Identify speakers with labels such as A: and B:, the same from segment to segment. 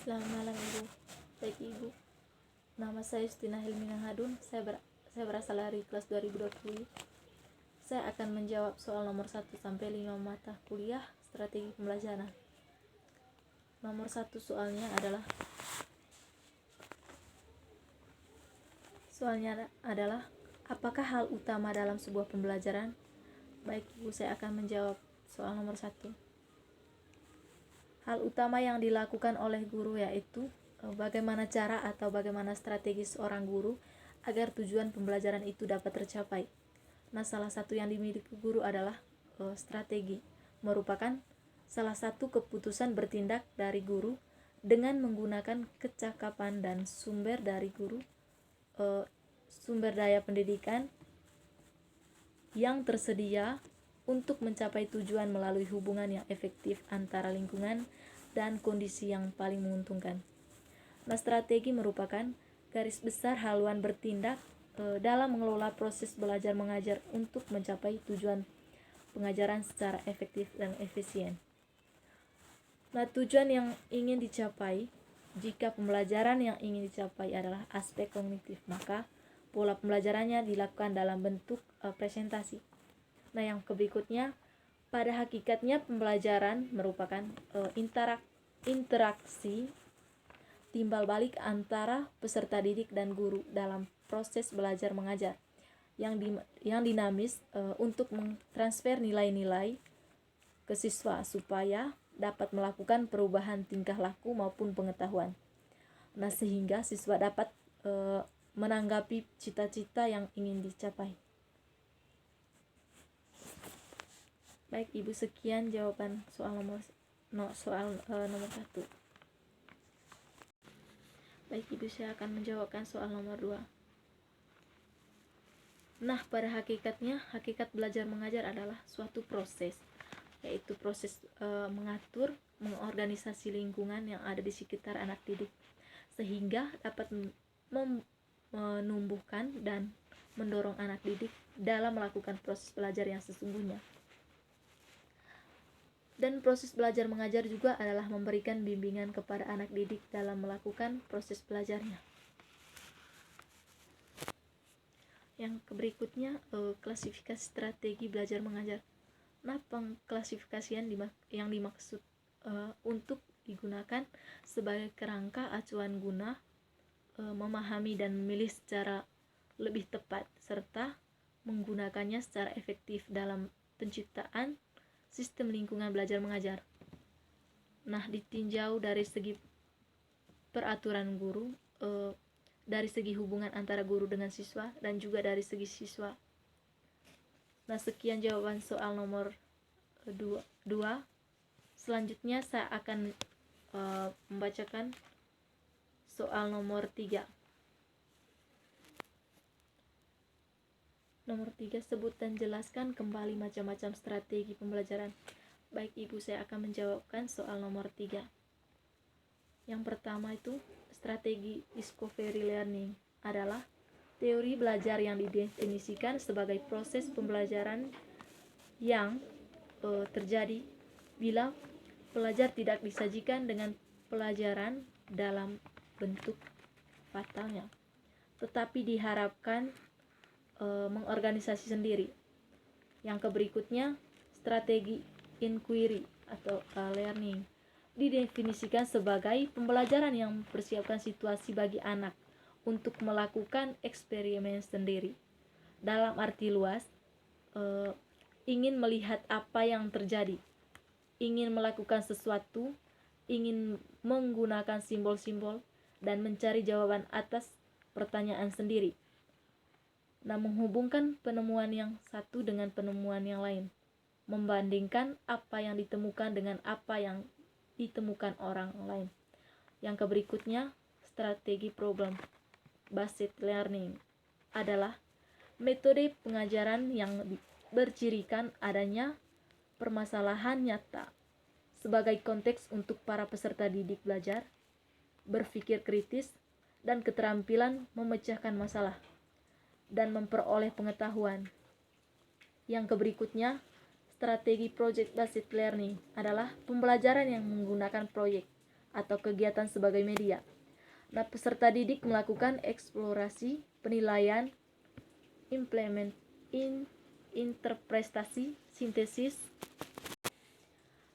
A: Selamat malam Ibu. Baik Ibu, nama saya Justina Helmina Hadun. Saya berasal dari kelas 2020. Saya akan menjawab soal nomor 1 sampai 5 mata kuliah strategi pembelajaran. Nomor 1 soalnya adalah apakah hal utama dalam sebuah pembelajaran? Baik Ibu, saya akan menjawab soal nomor 1. Hal utama yang dilakukan oleh guru yaitu bagaimana cara atau bagaimana strategi seorang guru agar tujuan pembelajaran itu dapat tercapai. Nah, salah satu yang dimiliki guru adalah strategi, merupakan salah satu keputusan bertindak dari guru dengan menggunakan kecakapan dan sumber dari guru, sumber daya pendidikan yang tersedia untuk mencapai tujuan melalui hubungan yang efektif antara lingkungan dan kondisi yang paling menguntungkan. Nah, strategi merupakan garis besar haluan bertindak dalam mengelola proses belajar mengajar untuk mencapai tujuan pengajaran secara efektif dan efisien. Nah, tujuan yang ingin dicapai, jika pembelajaran yang ingin dicapai adalah aspek kognitif, maka pola pembelajarannya dilakukan dalam bentuk presentasi. Nah, yang berikutnya, pada hakikatnya pembelajaran merupakan interaksi timbal balik antara peserta didik dan guru dalam proses belajar mengajar yang dinamis untuk mentransfer nilai-nilai ke siswa supaya dapat melakukan perubahan tingkah laku maupun pengetahuan. Nah, sehingga siswa dapat menanggapi cita-cita yang ingin dicapai. Baik Ibu, sekian jawaban soal nomor 1. Baik Ibu, saya akan menjawabkan soal nomor 2. Nah, pada hakikatnya, hakikat belajar mengajar adalah suatu proses, yaitu proses mengatur, mengorganisasi lingkungan yang ada di sekitar anak didik, sehingga dapat menumbuhkan dan mendorong anak didik dalam melakukan proses belajar yang sesungguhnya. Dan proses belajar mengajar juga adalah memberikan bimbingan kepada anak didik dalam melakukan proses belajarnya. Yang berikutnya, klasifikasi strategi belajar mengajar. Nah, pengklasifikasian yang dimaksud untuk digunakan sebagai kerangka acuan guna memahami dan memilih secara lebih tepat serta menggunakannya secara efektif dalam penciptaan sistem lingkungan belajar mengajar. Nah, ditinjau dari segi peraturan guru, dari segi hubungan antara guru dengan siswa, dan juga dari segi siswa. Nah, sekian jawaban soal nomor 2. Selanjutnya saya akan membacakan soal nomor 3. Nomor 3, sebut dan jelaskan kembali macam-macam strategi pembelajaran. Baik Ibu, saya akan menjawabkan soal nomor 3. Yang pertama itu, strategi discovery learning adalah teori belajar yang didefinisikan sebagai proses pembelajaran yang terjadi bila pelajar tidak disajikan dengan pelajaran dalam bentuk fatalnya, tetapi diharapkan mengorganisasi sendiri. Yang berikutnya, strategi inquiry atau learning didefinisikan sebagai pembelajaran yang mempersiapkan situasi bagi anak untuk melakukan eksperimen sendiri. Dalam arti luas, ingin melihat apa yang terjadi, ingin melakukan sesuatu, ingin menggunakan simbol-simbol dan mencari jawaban atas pertanyaan sendiri. Nah, menghubungkan penemuan yang satu dengan penemuan yang lain, membandingkan apa yang ditemukan dengan apa yang ditemukan orang lain. Yang berikutnya, strategi problem based learning adalah metode pengajaran yang bercirikan adanya permasalahan nyata sebagai konteks untuk para peserta didik belajar, berpikir kritis, dan keterampilan memecahkan masalah dan memperoleh pengetahuan. Yang berikutnya, strategi project based learning adalah pembelajaran yang menggunakan proyek atau kegiatan sebagai media. Nah, peserta didik melakukan eksplorasi, penilaian, interpretasi, sintesis,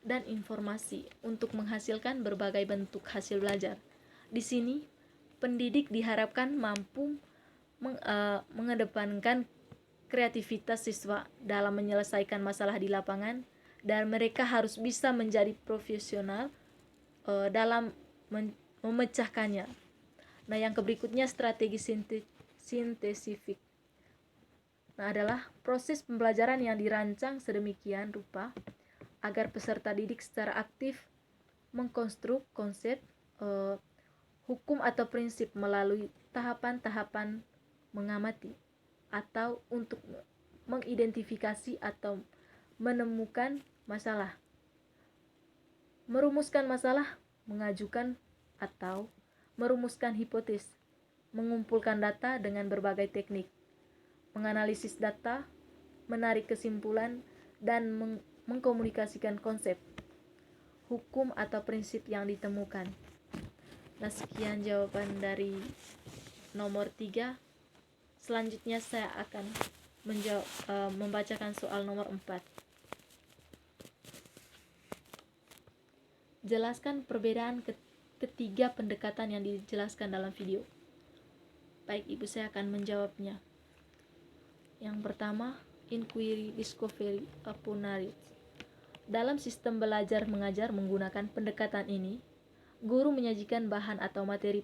A: dan informasi untuk menghasilkan berbagai bentuk hasil belajar. Di sini, pendidik diharapkan mampu mengedepankan kreativitas siswa dalam menyelesaikan masalah di lapangan, dan mereka harus bisa menjadi profesional dalam memecahkannya. Nah, yang berikutnya strategi sintesifik. Nah, adalah proses pembelajaran yang dirancang sedemikian rupa agar peserta didik secara aktif mengkonstruk konsep, hukum atau prinsip melalui tahapan-tahapan mengamati atau untuk mengidentifikasi atau menemukan masalah, merumuskan masalah, mengajukan atau merumuskan hipotesis, mengumpulkan data dengan berbagai teknik, menganalisis data, menarik kesimpulan, dan mengkomunikasikan konsep, hukum atau prinsip yang ditemukan. Nah, sekian jawaban dari nomor 3. Selanjutnya saya akan membacakan soal nomor 4. Jelaskan perbedaan ketiga pendekatan yang dijelaskan dalam video. Baik, Ibu, saya akan menjawabnya. Yang pertama, inquiry, discovery, narrative. Dalam sistem belajar mengajar menggunakan pendekatan ini, guru menyajikan bahan atau materi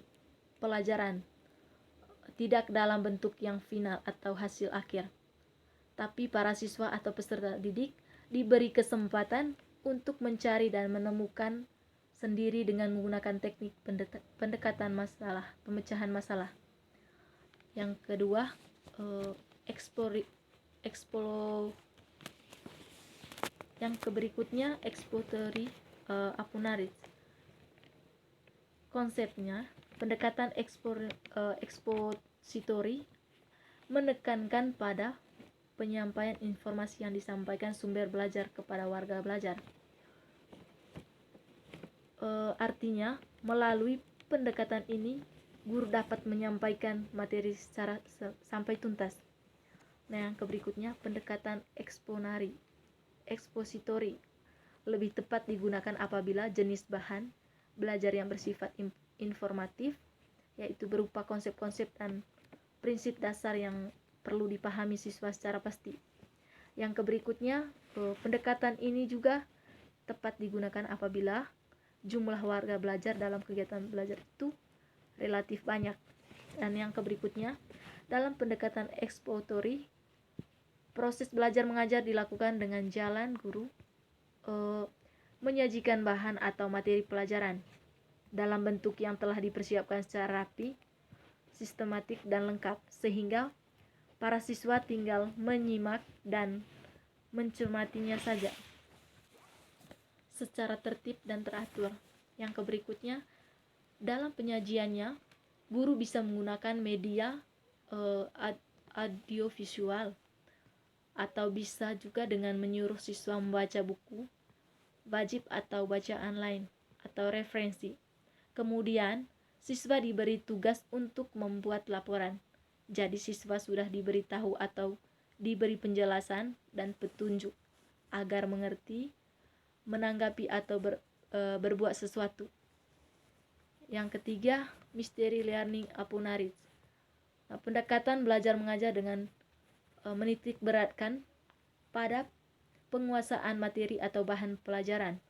A: pelajaran tidak dalam bentuk yang final atau hasil akhir, tapi para siswa atau peserta didik diberi kesempatan untuk mencari dan menemukan sendiri dengan menggunakan teknik pendekatan masalah, pemecahan masalah. Yang kedua, yang berikutnya exploratory apunarit. Konsepnya, pendekatan expository menekankan pada penyampaian informasi yang disampaikan sumber belajar kepada warga belajar. Artinya, melalui pendekatan ini, guru dapat menyampaikan materi secara sampai tuntas. Nah, yang berikutnya, pendekatan expository lebih tepat digunakan apabila jenis bahan belajar yang bersifat informatif, yaitu berupa konsep-konsep dan prinsip dasar yang perlu dipahami siswa secara pasti. Yang berikutnya, pendekatan ini juga tepat digunakan apabila jumlah warga belajar dalam kegiatan belajar itu relatif banyak. Dan yang berikutnya, dalam pendekatan expository, proses belajar mengajar dilakukan dengan jalan guru menyajikan bahan atau materi pelajaran dalam bentuk yang telah dipersiapkan secara rapi, sistematik, dan lengkap, sehingga para siswa tinggal menyimak dan mencermatinya saja secara tertib dan teratur. Yang berikutnya, dalam penyajiannya, guru bisa menggunakan media audiovisual atau bisa juga dengan menyuruh siswa membaca buku wajib atau bacaan lain atau referensi. Kemudian, siswa diberi tugas untuk membuat laporan. Jadi siswa sudah diberitahu atau diberi penjelasan dan petunjuk agar mengerti, menanggapi atau berbuat sesuatu. Yang ketiga, mystery learning apunarit. Nah, pendekatan belajar mengajar dengan menitik beratkan pada penguasaan materi atau bahan pelajaran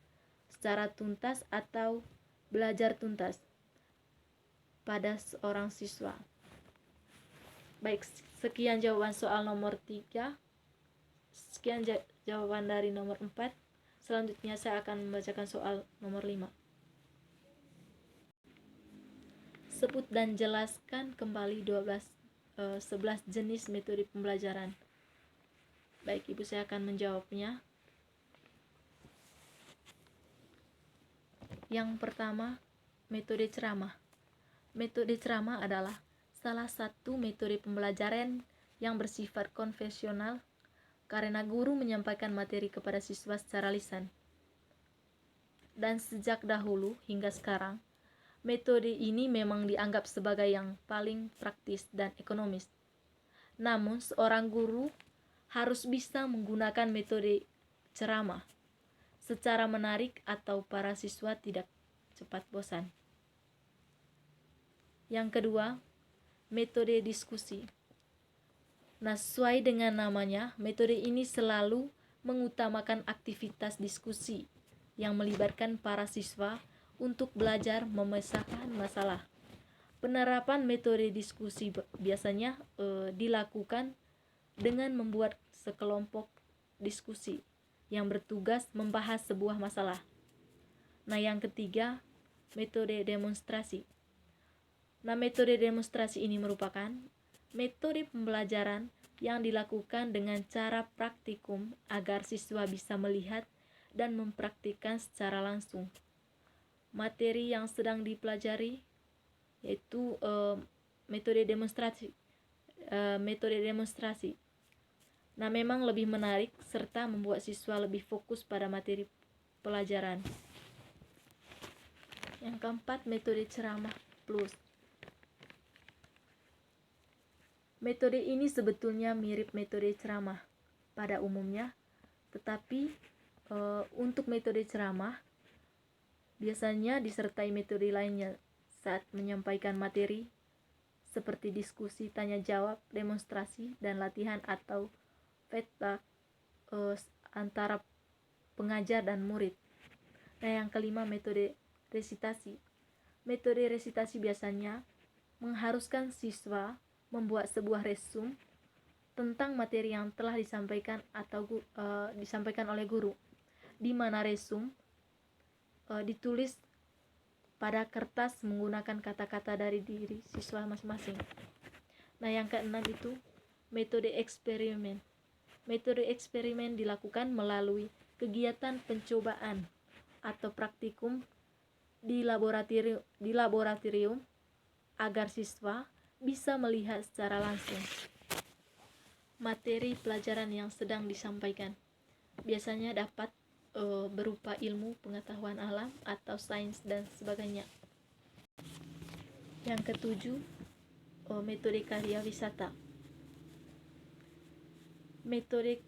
A: secara tuntas atau belajar tuntas pada seorang siswa. Baik, sekian jawaban soal nomor 3. Sekian jawaban dari nomor 4. Selanjutnya saya akan membacakan soal nomor 5. Sebut dan jelaskan kembali 11 jenis metode pembelajaran. Baik, Ibu, saya akan menjawabnya. Yang pertama, metode ceramah. Metode ceramah adalah salah satu metode pembelajaran yang bersifat konvensional karena guru menyampaikan materi kepada siswa secara lisan. dan sejak dahulu hingga sekarang, metode ini memang dianggap sebagai yang paling praktis dan ekonomis. Namun, seorang guru harus bisa menggunakan metode ceramah secara menarik atau para siswa tidak cepat bosan. Yang kedua, metode diskusi. Nah, sesuai dengan namanya, metode ini selalu mengutamakan aktivitas diskusi yang melibatkan para siswa untuk belajar memecahkan masalah. Penerapan metode diskusi biasanya dilakukan dengan membuat sekelompok diskusi yang bertugas membahas sebuah masalah. Nah, yang ketiga, metode demonstrasi. Nah, metode demonstrasi ini merupakan metode pembelajaran yang dilakukan dengan cara praktikum agar siswa bisa melihat dan mempraktikkan secara langsung materi yang sedang dipelajari, yaitu metode demonstrasi. Nah, memang lebih menarik serta membuat siswa lebih fokus pada materi pelajaran. Yang keempat, metode ceramah plus. Metode ini sebetulnya mirip metode ceramah pada umumnya, tetapi untuk metode ceramah biasanya disertai metode lainnya saat menyampaikan materi seperti diskusi, tanya jawab, demonstrasi, dan latihan atau feedback antara pengajar dan murid. Nah, yang kelima, metode resitasi. Metode resitasi biasanya mengharuskan siswa membuat sebuah resume tentang materi yang telah disampaikan atau disampaikan oleh guru, di mana resume ditulis pada kertas menggunakan kata-kata dari diri siswa masing-masing. Nah, yang keenam itu metode eksperimen. Metode eksperimen dilakukan melalui kegiatan pencobaan atau praktikum di laboratorium agar siswa bisa melihat secara langsung materi pelajaran yang sedang disampaikan. Biasanya dapat berupa ilmu, pengetahuan alam, atau sains dan sebagainya. Yang ketujuh, metode karya wisata. Metode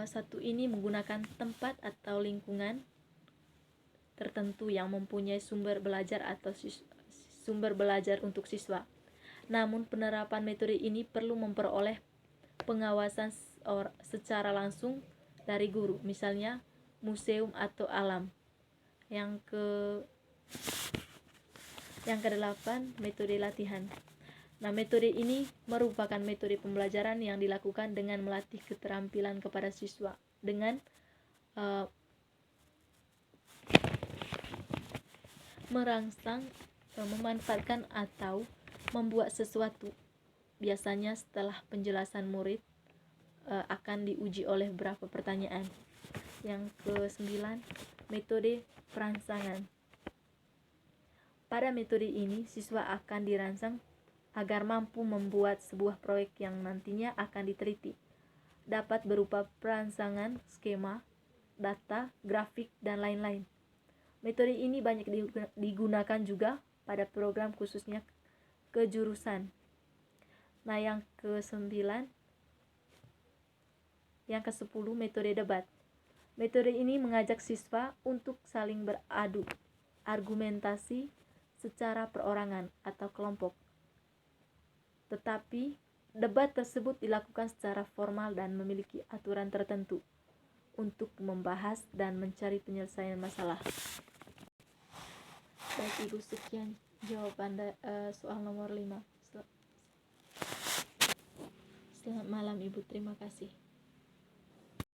A: satu ini menggunakan tempat atau lingkungan tertentu yang mempunyai sumber belajar atau sumber belajar untuk siswa. Namun, penerapan metode ini perlu memperoleh pengawasan secara langsung dari guru, misalnya museum atau alam. Yang kedelapan, metode latihan. Nah, metode ini merupakan metode pembelajaran yang dilakukan dengan melatih keterampilan kepada siswa dengan merangsang, memanfaatkan atau membuat sesuatu. Biasanya setelah penjelasan murid akan diuji oleh beberapa pertanyaan. Yang ke-9, metode perangsangan. Pada metode ini, siswa akan dirangsang agar mampu membuat sebuah proyek yang nantinya akan diteliti. Dapat berupa perangsangan, skema, data, grafik, dan lain-lain. Metode ini banyak digunakan juga pada program khususnya kejurusan. Nah, yang ke-9, yang ke-10, metode debat. Metode ini mengajak siswa untuk saling beradu argumentasi secara perorangan atau kelompok. Tetapi debat tersebut dilakukan secara formal dan memiliki aturan tertentu untuk membahas dan mencari penyelesaian masalah. Baik Ibu, sekian jawaban soal nomor 5. Selamat malam Ibu, terima kasih.